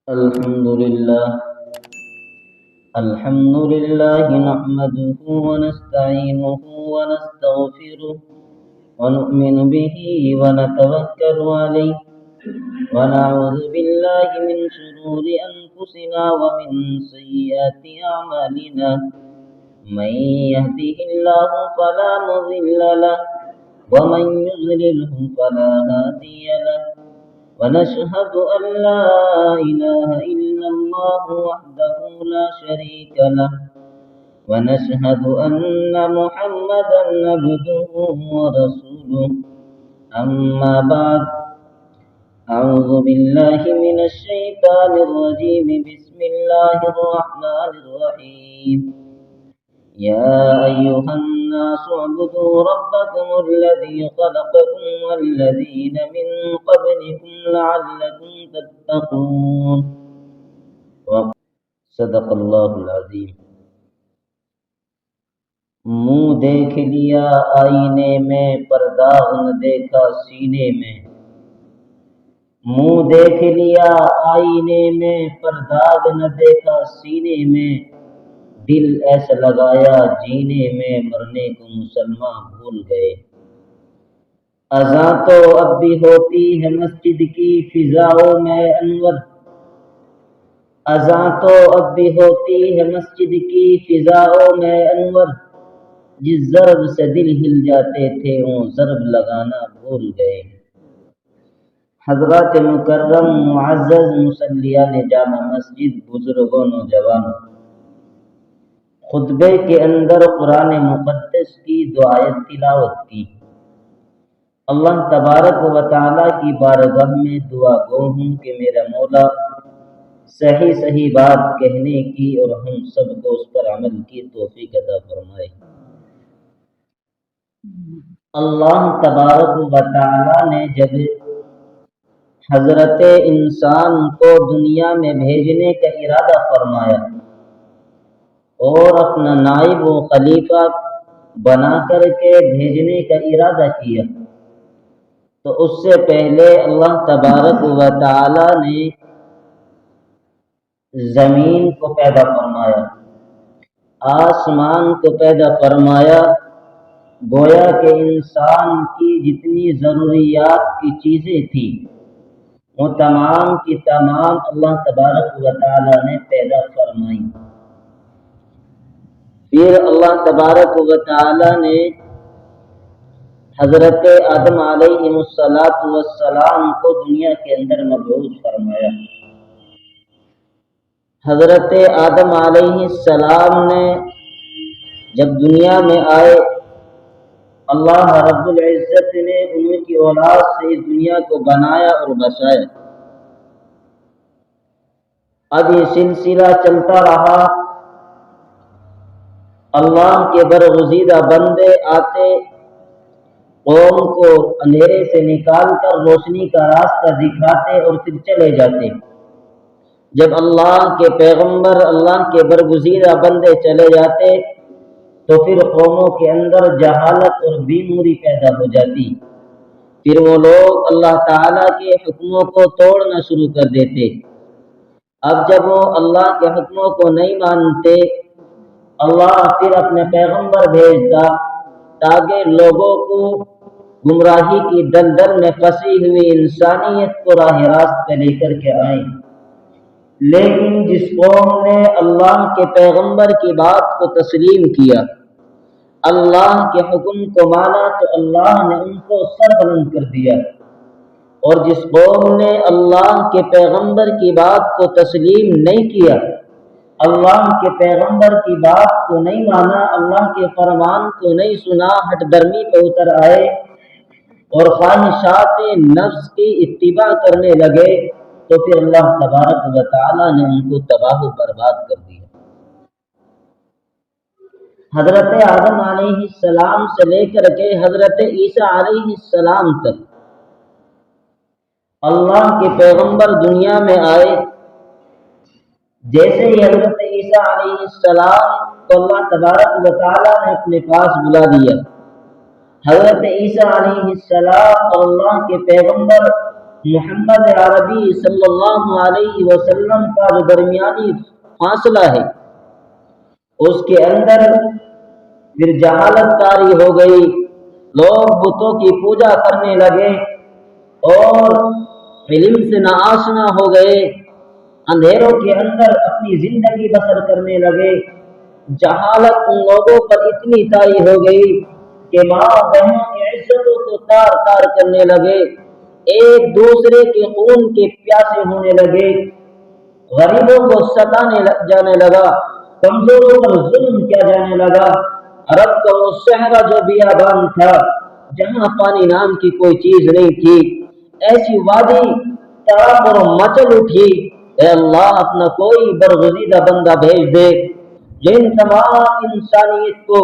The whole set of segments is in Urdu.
الحمد لله الحمد لله نحمده ونستعينه ونستغفره ونؤمن به ونتوكل عليه ونعوذ بالله من شرور أنفسنا ومن سيئات أعمالنا من يهده الله فلا مضل له ومن يضلله فلا هادي له ونشهد أن لا إله إلا الله وحده لا شريك له ونشهد أن محمدا عبده ورسوله أما بعد أعوذ بالله من الشيطان الرجيم بسم الله الرحمن الرحيم يا أيها الناس اعبدوا ربكم الذي خلقكم والذين من قبلكم لعلكم تتقون صدق اللہ العظیم۔ منہ دیکھ لیا آئینے میں پر داغ نہ دیکھا سینے میں، منہ دیکھ لیا آئینے میں پر داغ نہ دیکھا سینے میں، دل ایسا لگایا جینے میں مرنے کو مسلمان بھول گئے۔ اذان تو اب بھی ہوتی ہے مسجد کی فضاؤں میں انور، اذان تو اب بھی ہوتی ہے مسجد کی فضاؤں میں انور، جس ضرب سے دل ہل جاتے تھے وہ ضرب لگانا بھول گئے۔ حضرات مکرم معزز مصلیان جامع مسجد، بزرگوں نوجوانوں، خطبے کے اندر قرآن مقدس کی دو آیت تلاوت کی۔ اللہ تبارک و تعالیٰ کی بارگاہ میں دعا گو ہوں کہ میرا مولا صحیح صحیح بات کہنے کی اور ہم سب کو اس پر عمل کی توفیق عطا فرمائے۔ اللہ تبارک و تعالیٰ نے جب حضرت انسان کو دنیا میں بھیجنے کا ارادہ فرمایا اور اپنا نائب و خلیفہ بنا کر کے بھیجنے کا ارادہ کیا، تو اس سے پہلے اللہ تبارک و تعالی نے زمین کو پیدا فرمایا، آسمان کو پیدا فرمایا، گویا کہ انسان کی جتنی ضروریات کی چیزیں تھیں وہ تمام کی تمام اللہ تبارک و تعالی نے پیدا فرمائی۔ پھر اللہ تبارک و تعالی نے حضرت آدم علیہ السلام کو دنیا کے اندر مبعوث فرمایا۔ حضرت آدم علیہ السلام نے جب دنیا میں آئے، اللہ رب العزت نے ان کی اولاد سے اس دنیا کو بنایا اور بسایا۔ اب یہ سلسلہ چلتا رہا، اللہ کے برگزیدہ بندے آتے، قوم کو اندھیرے سے نکال کر روشنی کا راستہ دکھاتے اور پھر چلے جاتے۔ جب اللہ کے پیغمبر، اللہ کے برگزیدہ بندے چلے جاتے تو پھر قوموں کے اندر جہالت اور بیموری پیدا ہو جاتی، پھر وہ لوگ اللہ تعالیٰ کے حکموں کو توڑنا شروع کر دیتے۔ اب جب وہ اللہ کے حکموں کو نہیں مانتے، اللہ پھر اپنے پیغمبر بھیجتا تاکہ لوگوں کو گمراہی کی دلدل میں پھنسی ہوئی انسانیت کو راہ راست پہ لے کر کے آئیں۔ لیکن جس قوم نے اللہ کے پیغمبر کی بات کو تسلیم کیا، اللہ کے حکم کو مانا، تو اللہ نے ان کو سر بلند کر دیا، اور جس قوم نے اللہ کے پیغمبر کی بات کو تسلیم نہیں کیا، اللہ کے پیغمبر کی بات کو نہیں مانا، اللہ کے فرمان کو نہیں سنا، ہٹ درمی پہ اتر آئے اور خواہشات نفس کی اتباع کرنے لگے، تو پھر اللہ تبارک و تعالی نے ان کو تباہ و برباد کر دیا۔ حضرت آدم علیہ السلام سے لے کر کے حضرت عیسیٰ علیہ السلام تک اللہ کے پیغمبر دنیا میں آئے۔ جیسے ہی حضرت عیسیٰ علیہ السلام کو اللہ تبارک و تعالی نے اپنے پاس بلا لیا، حضرت عیسیٰ علیہ السلام اور اللہ کے پیغمبر محمد عربی صلی اللہ علیہ وسلم کا جو درمیانی فاصلہ ہے اس کے اندر پھر جہالت طاری ہو گئی، لوگ بتوں کی پوجا کرنے لگے اور علم سے ناآشنا ہو گئے، اندھیروں کے اندر اپنی زندگی بسر کرنے لگے۔ جہالت ان لوگوں پر اتنی طاری ہو گئی کہ ماں بہنوں کی عزتوں کو تار تار کرنے لگے، ایک دوسرے کے خون کے پیاسے ہونے لگے، غریبوں کو ستانے جانے لگا، کمزوروں پر ظلم کیا جانے لگا۔ عرب کا وہ صحرا جو بیابان تھا جہاں پانی نام کی کوئی چیز نہیں تھی، ایسی وادی تڑپ اور مچل اٹھی۔ اے اللہ اپنا کوئی برگزیدہ بندہ بھیج دے جن تمام انسانیت کو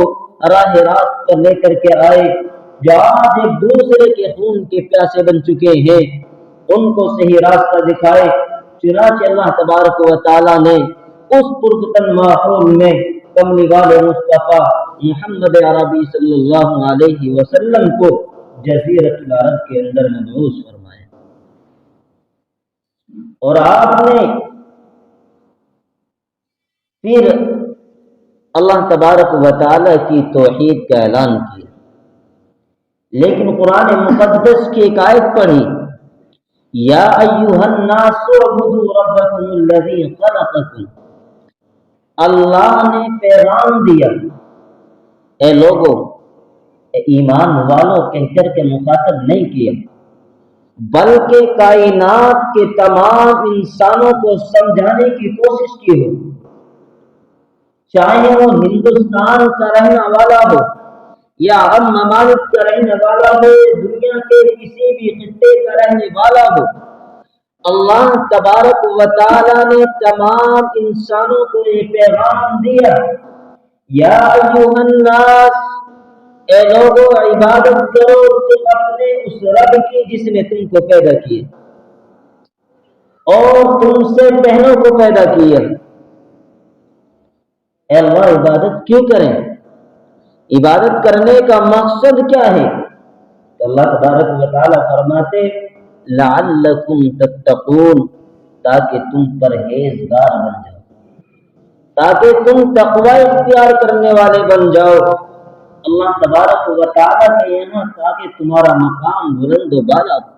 راہ راست پر لے کر کے آئے، جو آج ایک دوسرے کے خون کے پیاسے بن چکے ہیں، ان کو صحیح راستہ دکھائے۔ چنانچہ اللہ تبارک و تعالیٰ نے اس پرفتن ماحول میں کملی والے مصطفیٰ محمد عربی صلی اللہ علیہ وسلم کو جزیرۃ العرب کے اندر مبعوث فرمایا، اور آپ نے پھر اللہ تبارک و تعالیٰ کی توحید کا اعلان کیا۔ لیکن قرآن مقدس کی ایک آیت پڑھی، یا ایھا الناس اعبدوا ربکم الذی خلقکم، اللہ نے پیغام دیا، اے لوگوں، اے ایمان والوں کہہ کر کے مخاطب نہیں کیا، بلکہ کائنات کے تمام انسانوں کو سمجھانے کی کوشش کی ہو، چاہے وہ ہندوستان کا رہنے والا ہو یا ہم ممالک کا رہنے والا ہو، دنیا کے کسی بھی خطے کا رہنے والا ہو، اللہ تبارک و تعالیٰ نے تمام انسانوں کو یہ پیغام دیا، یا ایھا الناس، اے لوگوں عبادت کرو تم اپنے اس رب کی جس نے تم کو پیدا کیا اور تم سے بہنوں کو پیدا کیا۔ اے اللہ عبادت کیوں کریں؟ عبادت کرنے کا مقصد کیا ہے؟ اللہ تبارک و تعالیٰ فرماتے لعلکم تتقون، تاکہ تم پرہیزگار بن جاؤ، تاکہ تم تقوی اختیار کرنے والے بن جاؤ۔ اللہ تبارک و تعالیٰ کا یہاں تاکہ تمہارا مقام بلند و بالا ہو۔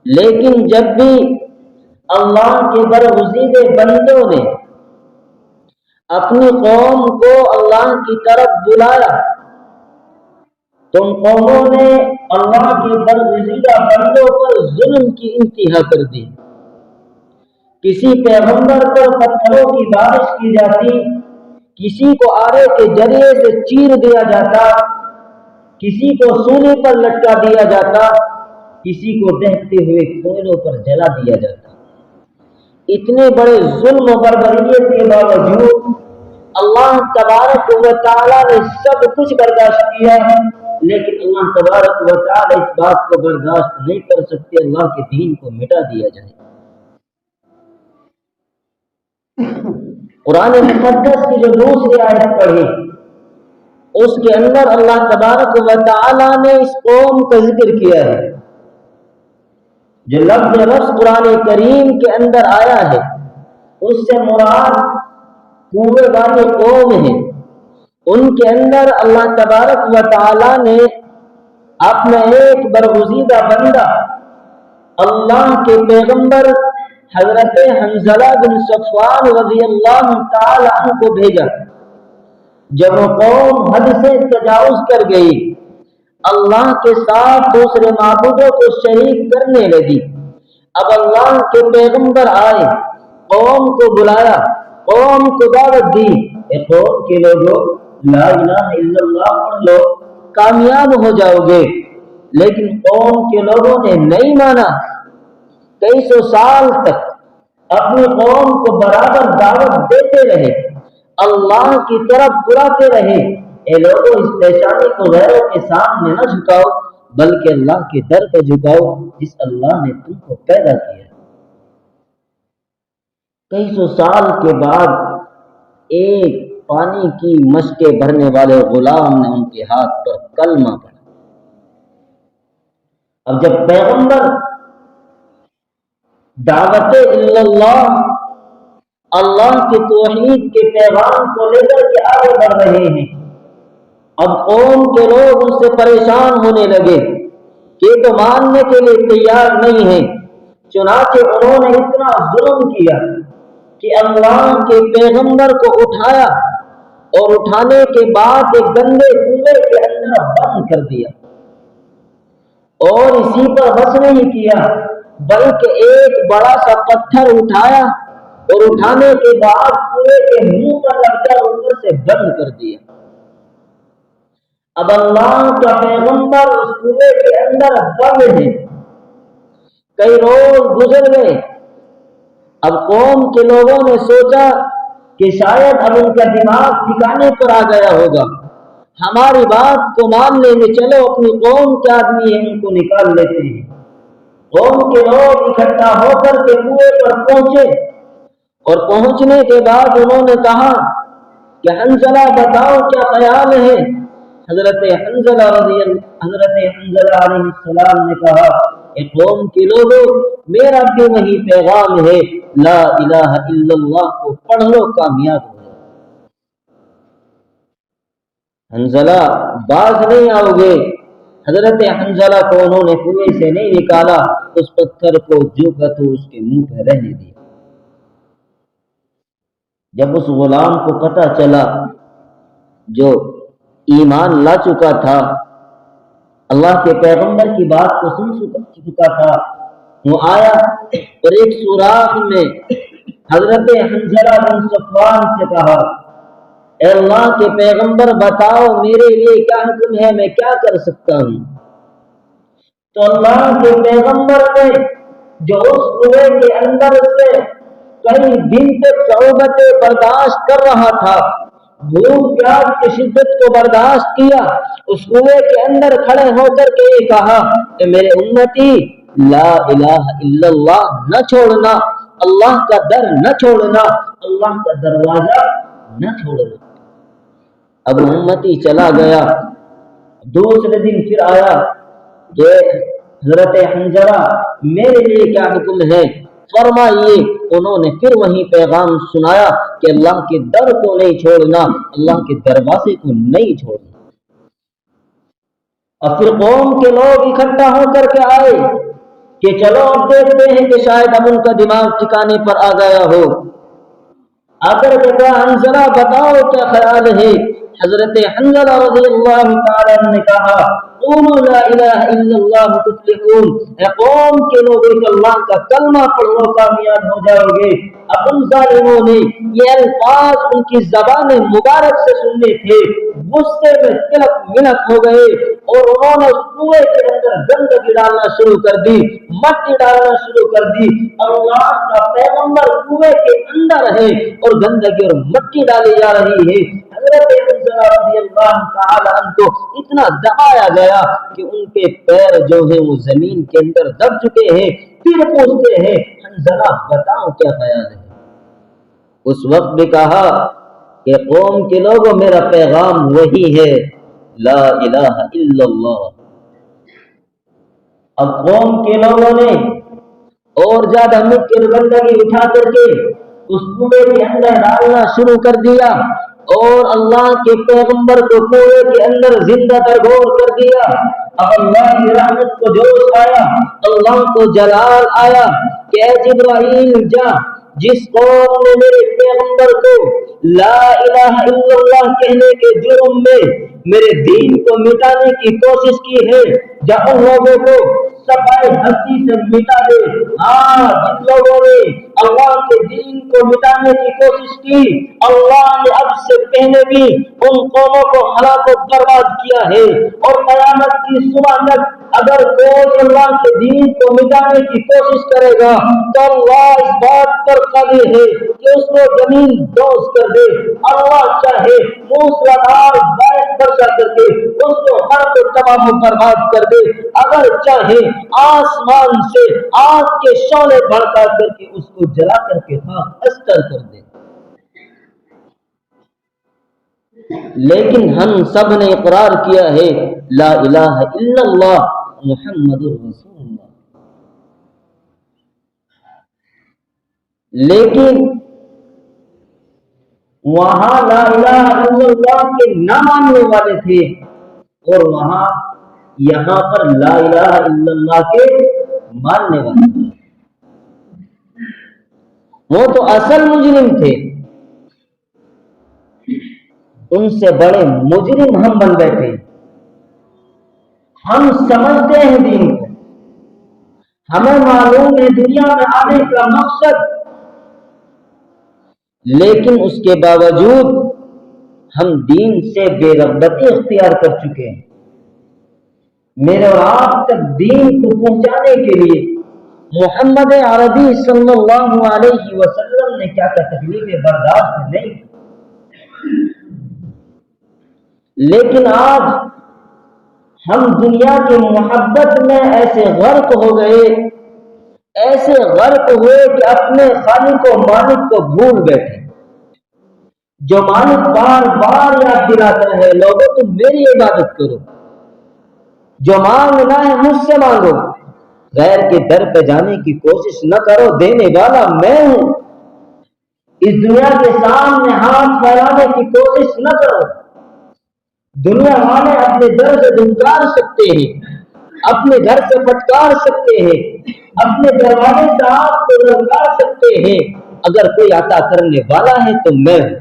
لیکن جب بھی اللہ کے برگزیدے بندوں نے اپنی قوم کو اللہ کی طرف بلایا، تم قوموں نے اللہ کے برگزیدہ بندوں پر ظلم کی انتہا کر دی۔ کسی پیغمبر پر پتھروں کی بارش کی جاتی، کسی کو آرے کے ذریعے سے چیر دیا جاتا، کسی کو سولی پر لٹکا دیا جاتا، کسی کو دہتے ہوئے کوئلوں پر جلا دیا جاتا۔ اتنے بڑے ظلم و بربریت کے باوجود اللہ تبارک و تعالیٰ نے سب کچھ برداشت کیا، لیکن اللہ تبارک و تعالیٰ اس بات کو برداشت نہیں کر سکتے اللہ کے دین کو مٹا دیا جائے۔ قرآن مقدس کی جو دوسری آیت پڑھی اس کے اندر اللہ تبارک و تعالیٰ نے اس قوم کا ذکر کیا ہے۔ جو لفظ قرآن کریم کے اندر آیا ہے اس سے مراد کنویں والی قوم ہے۔ ان کے اندر اللہ تبارک و تعالیٰ نے اپنا ایک برگزیدہ بندہ اللہ کے پیغمبر حضرت حنظلہ بن صفوان رضی اللہ تعالی عنہ کو بھیجا۔ جب وہ قوم حد سے تجاوز کر گئی، اللہ کے ساتھ دوسرے معبودوں کو شریک کرنے لگی، اب اللہ کے پیغمبر آئے، قوم کو بلایا، قوم کو دعوت دی، اے قوم کے لوگوں لا الہ الا اللہ پڑھ لو کامیاب ہو جاؤ گے۔ لیکن قوم کے لوگوں نے نہیں مانا، کئی سو سال تک اپنی قوم کو برابر دعوت دیتے رہے، اللہ کی طرف بلاتے رہے، اے لوگوں اس پیشانی کو غیروں کے سامنے نہ جھکاؤ بلکہ اللہ کے در پہ جھکاؤ جس اللہ نے تم کو پیدا کیا۔ کئی سو سال کے بعد ایک پانی کی مشکیں بھرنے والے غلام نے ان کے ہاتھ پر کلمہ پڑھا۔ اب جب پیغمبر دعوت اللہ، اللہ کے توحید کے پیغام کو لے کر کے آگے بڑھ رہے ہیں۔ اب قوم کے لوگ ان سے پریشان ہونے لگے کہ تو ماننے کے لیے تیار نہیں ہیں۔ چنانچہ انہوں نے اتنا ظلم کیا کہ اللہ کے پیغمبر کو اٹھایا اور اٹھانے کے بعد ایک گندے کنویں کے اندر بند کر دیا، اور اسی پر بس نہیں کیا بلکہ ایک بڑا سا پتھر اٹھایا اور اٹھانے کے بعد کنویں کے منہ پر رکھ کر اوپر سے بند کر دیا۔ اب اللہ کا پیغمبر اس کنویں کے اندر بند ہے۔ کئی روز گزر گئے۔ اب قوم کے لوگوں نے سوچا کہ شاید اب ان کا دماغ ٹھکانے پر آ گیا ہوگا، ہماری بات کو مان لیں گے، چلو اپنی قوم کے آدمی ہیں ان کو نکال لیتے ہیں۔ قوم کے لوگ اکٹھا ہو کر کے کنویں پر پہنچے، اور پہنچنے کے بعد انہوں نے کہا کہ حنظلہ بتاؤ کیا خیال ہے؟ حضرت حنظلہ علیہ السلام نے کہا کہ قوم کے لوگوں، میرا بھی وہی پیغام ہے، لا الہ الا اللہ کو پڑھ لو، کامیاب ہو جاؤ۔ حنظلہ باز نہیں آؤ گے۔ حضرت حنظلہ کو انہوں نے کنویں سے نہیں نکالا، اس پتھر کو جو کا تو اس کے منہ پہ رہنے دیا۔ جب اس غلام کو پتہ چلا جو ایمان لا چکا تھا، اللہ کے پیغمبر کی بات کو سن چکا تھا، وہ آیا اور ایک سوراخ میں حضرت حنظلہ بن صفوان سے کہا، اے اللہ کے پیغمبر بتاؤ میرے لیے کیا حکم ہے، میں کیا کر سکتا ہوں؟ تو اللہ کے پیغمبر نے جو اس کنویں کے اندر سے کئی دن تک صعوبتیں برداشت کر رہا تھا، بھوک پیاس کی شدت کو برداشت کیا، اس کنویں کے اندر کھڑے ہو کر کے یہ کہا کہ میرے امتی، لا الہ الا اللہ نہ چھوڑنا، اللہ کا در نہ چھوڑنا، اللہ کا دروازہ نہ چھوڑنا۔ اب امتی چلا گیا۔ دوسرے دن پھر آیا کہ حضرت حنظلہ میرے لیے کیا حکم ہے، فرمائیے۔ انہوں نے پھر وہی پیغام سنایا کہ اللہ کے در کو نہیں چھوڑنا، اللہ کے دروازے کو نہیں چھوڑنا۔ اور پھر قوم کے لوگ اکٹھا ہو کر کے آئے کہ چلو اب دیکھتے ہیں کہ شاید اب ان کا دماغ ٹھکانے پر آ گیا ہو۔ اگر کہا حنظلہ بتاؤ کیا خیال ہے؟ حضرت حنظلہ رضی اللہ تعالیٰ نے کہا، قولوا لا الہ الا اللہ تفلحون، اے قوم کے لوگ ایک اللہ کا کلمہ پڑھو، کامیاب ہو جاؤ گے۔ اب ان ظالموں نے یہ الفاظ ان کی زبان مبارک سے سننے تھے، غصے میں تلک ملک ہو گئے، اور انہوں نے اس کنویں کے اندر گندگی ڈالنا شروع کر دی، مٹی ڈالنا شروع کر دی۔ اللہ کا پیغمبر کنویں کے اندر ہے اور گندگی اور مٹی ڈالی جا رہی ہے۔ حضرت حنظلہ رضی اللہ تعالی عنہ کو اتنا دبایا گیا کہ ان کے پیر جو ہیں وہ زمین کے اندر دب چکے ہیں۔ پھر پوچھتے ہیں حنظلہ بتاؤ کیا خیال ہے؟ اس وقت بھی کہا کہ قوم کے لوگوں میرا پیغام وہی ہے، لا الہ الا اللہ۔ اب قوم کے لوگوں نے اور زیادہ مٹی اور گندگی اٹھا کر کے اس کنویں کے اندر ڈالنا شروع کر دیا، اور اللہ کے پیغمبر کو کنویں کے اندر زندہ درگور کر دیا۔ اب اللہ کی رحمت کو جوش آیا، اللہ کو جلال آیا کہ اے جبرائیل جا، جس قوم نے میرے پیغمبر کو لا الہ الا اللہ کہنے کے جرم میں میرے دین کو مٹانے کی کوشش کی ہے، جا ان لوگوں کو صفائے ہستی سے مٹا دے۔ جن لوگوں نے اللہ کے دین کو مٹانے کی کوشش کی، اللہ نے اب سے پہلے بھی ان قوموں کو ہلاک و برباد کیا ہے، اور قیامت کی صبح تک اگر کوئی اللہ کے دین کو مٹانے کی کوشش کرے گا تو اللہ اس بات پر قادر ہے کہ اس کو زمین دوز کر دے۔ اللہ چاہے موسلادھار بارش برسا کر کے اس کو غرق و تباہ و برباد کر دے، اگر چاہے آسمان سے آگ کے شعلے بھڑکا کر کے اس کو جلا کر کے خاک استر کر دے۔ لیکن ہم سب نے اقرار کیا ہے لا الہ الا اللہ محمد رسول اللہ۔ لیکن وہاں لا الہ الا اللہ کے نہ ماننے والے تھے، اور یہاں پر لا الہ الا اللہ کے ماننے والے تھے۔ وہ تو اصل مجرم تھے، ان سے بڑے مجرم ہم بن بیٹھے۔ ہم سمجھتے ہیں دین کو، ہمیں معلوم ہے دنیا میں آنے کا مقصد، لیکن اس کے باوجود ہم دین سے بے رغبتی اختیار کر چکے ہیں۔ میرے اور آپ تک دین کو پہنچانے کے لیے محمد عربی صلی اللہ علیہ وسلم نے کیا تکلیفیں برداشت نہیں کی، لیکن آج ہم دنیا کی محبت میں ایسے غرق ہو گئے، ایسے غرق ہوئے کہ اپنے خالق و مالک کو بھول بیٹھے۔ جو مالک بار بار یاد دلاتا ہے لوگوں تم میری عبادت کرو، جو مانگنا ہے مجھ سے مانگو، غیر کے در پہ جانے کی کوشش نہ کرو، دینے والا میں ہوں، اس دنیا کے سامنے ہاتھ پھیلانے کی کوشش نہ کرو۔ دنیا والے اپنے در سے دھنکار سکتے ہیں، اپنے گھر سے پھٹکار سکتے ہیں، اپنے دروازے سے آپ کو للکار سکتے ہیں، اگر کوئی عطا کرنے والا ہے تو میں ہوں۔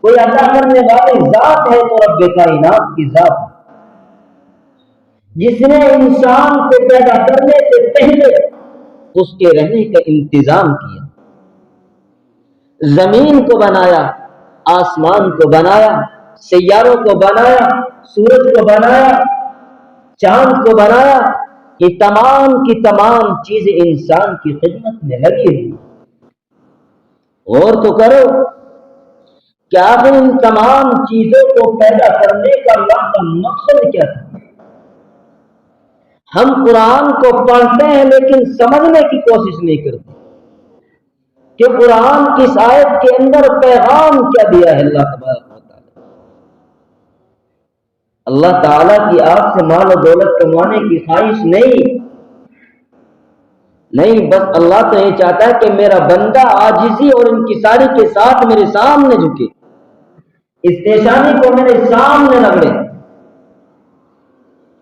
کوئی عطا کرنے والی ذات ہے تو رب کائنات کی ذات ہے، جس نے انسان کو پیدا کرنے سے پہلے اس کے رہنے کا انتظام کیا، زمین کو بنایا، آسمان کو بنایا، سیاروں کو بنایا، سورج کو بنایا، چاند کو بنایا، یہ تمام کی تمام چیزیں انسان کی خدمت میں لگی ہوئی۔ اور تو کرو کہ آخر ان تمام چیزوں کو پیدا کرنے کا اللہ کا مقصد کیا تھا؟ ہم قرآن کو پڑھتے ہیں لیکن سمجھنے کی کوشش نہیں کرتے کہ قرآن کی آیت کے اندر پیغام کیا دیا ہے اللہ تبارک و تعالی۔ اللہ تعالیٰ کی آپ سے مال و دولت کمانے کی خواہش نہیں، بس اللہ تو یہ چاہتا ہے کہ میرا بندہ عاجزی اور انکساری کے ساتھ میرے سامنے جھکے، استحسانی کو میرے سامنے رگڑے۔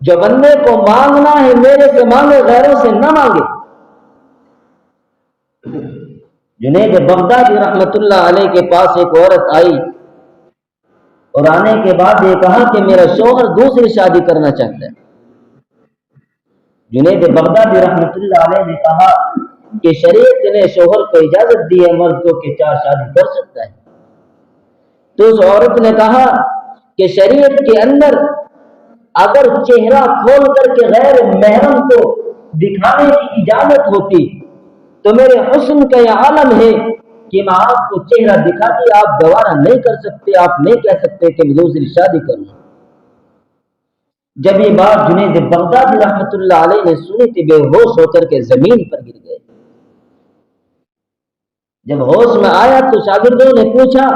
جو بندے کو مانگنا ہے میرے سے مانگے، غیروں سے نہ مانگے۔ جنید بغدادی رحمت اللہ علیہ کے پاس ایک عورت آئی اور آنے کے بعد یہ کہا کہ میرا شوہر دوسری شادی کرنا چاہتا ہے۔ جنید بغدادی رحمت اللہ علیہ نے کہا کہ شریعت نے شوہر کو اجازت دی ہے مرد کو کہ 4 شادی کر سکتا ہے۔ تو اس عورت نے کہا کہ شریعت کے اندر اگر چہرہ کھول کر کے غیر محرم کو دکھانے کی اجازت ہوتی تو میرے حسن کا یہ عالم ہے کہ میں آپ کو چہرہ دکھاتی آپ گوارا نہیں کر سکتے، آپ نہیں کہہ سکتے کہ میں دوسری شادی کروں۔ جب یہ بات جنید بغدادی رحمت اللہ علیہ نے سنی تھی، بے ہوش ہو کر کے زمین پر گر گئے۔ جب ہوش میں آیا تو شاگردوں نے پوچھا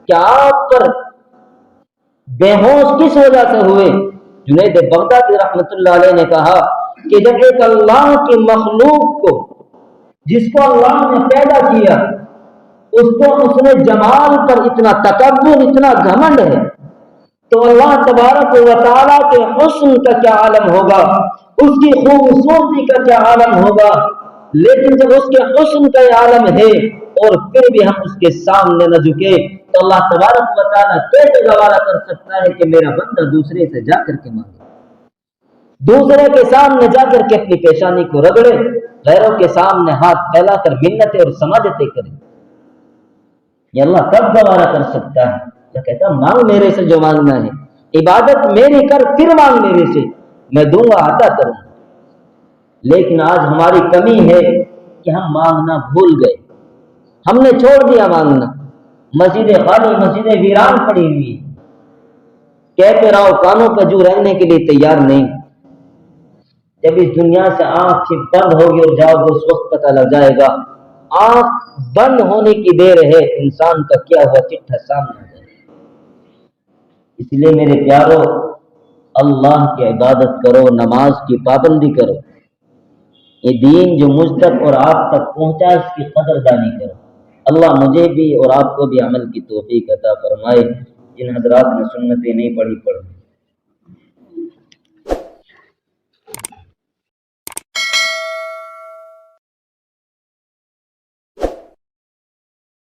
کہ آپ پر بے ہوش کس وجہ سے ہوئے؟ جنید بغدادی رحمت اللہ علیہ نے کہا کہ جب ایک اللہ کی مخلوق کو، جس کو اللہ نے پیدا کیا، اس نے جمال پر اتنا تکبر، اتنا گھمنڈ ہے، تو اللہ تبارک و تعالیٰ کے حسن کا کیا عالم ہوگا، اس کی خوبصورتی کا کیا عالم ہوگا۔ لیکن جب اس کے حسن کا یہ عالم ہے اور پھر بھی ہم اس کے سامنے نہ جھکے تو اللہ تبارک و تعالیٰ کیسے گوارا کر سکتا ہے کہ میرا بندہ دوسرے سے جا کر کے مانگے، دوسرے کے سامنے جا کر کے اپنی پیشانی کو رگڑے، غیروں کے سامنے ہاتھ پھیلا کر منتیں اور سماجتیں کرے؟ یہ اللہ کب گوارا کر سکتا ہے؟ جو کہتا ہے مانگ میرے سے جو مانگنا ہے، عبادت میری کر پھر مانگ میرے سے، میں دوں گا عطا کروں گا۔ لیکن آج ہماری کمی ہے کہ ہم مانگنا بھول گئے، ہم نے چھوڑ دیا مانگنا۔ مسجدیں خالی، مسجدیں ویران پڑی ہوئی، کہتے رہو کانوں پہ جو رہنے کے لیے تیار نہیں۔ جب اس دنیا سے آنکھ بند ہوگی اور جاؤ گے اس وقت پتہ لگ جائے گا، آنکھ بند ہونے کی دیر ہے، انسان کا کیا ہوا چٹھا سامنے آ جائے گا۔ اس لیے میرے پیارو، اللہ کی عبادت کرو، نماز کی پابندی کرو، یہ دین جو مجھ تک اور آپ تک پہنچا اس کی قدردانی کرو۔ اللہ مجھے بھی اور آپ کو بھی عمل کی توفیق عطا فرمائے۔ جن حضرات نے سنتیں نہیں پڑھی پڑھ